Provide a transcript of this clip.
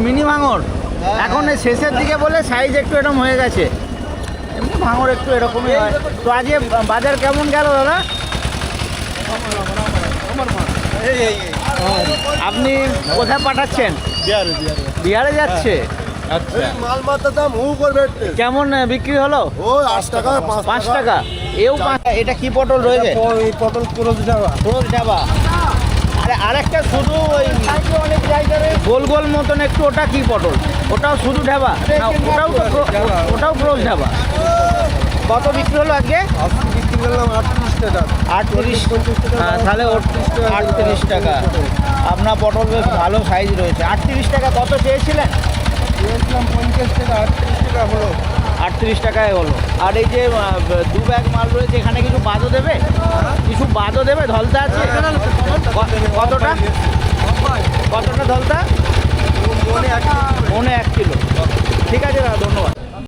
Mini ভাঙর এখন এই শেষের দিকে বলে সাইজ একটু এরকম হয়ে গেছে, এমনি ভাঙর একটু এরকমই হয়। তো আজকে বাজার কেমন গেল দাদা? আপনি কোথায় পাঠাচ্ছেন? বিহারে যাচ্ছে। আচ্ছা, মাল মাত্রার দাম হু করবে। কেমন বিক্রি হলো? ও 8 টাকা 5 টাকা। এও এটা কি পটল রয়েছে? পটল ক্রোজ যাওয়া। ক্রোজ ঢাবা। আরে আরেকটা শুধু ওই অনেক জায়গায় গোল গোল মতন একটু, ওটা কি পটল? ওটাও শুধু ঢাবা না? ওটাও ক্রোজ ঢাবা। কত বিক্রি হলো আজকে? বিক্রি করলাম 38 টাকা। 38। হ্যাঁ, তাহলে 38 টাকা। আপনার পটল বেশ ভালো সাইজ রয়েছে। 38 টাকা। কত চেয়েছিলেন? দিয়েছিলাম 50 টাকা, 38 টাকা হলো। 38 টাকায় হলো। আর এই যে 2 ব্যাগ মাল রয়েছে, এখানে কিছু বাদও দেবে? কিছু বাদও দেবে? ধলতা আছে কতটা? কতটা ধলতা?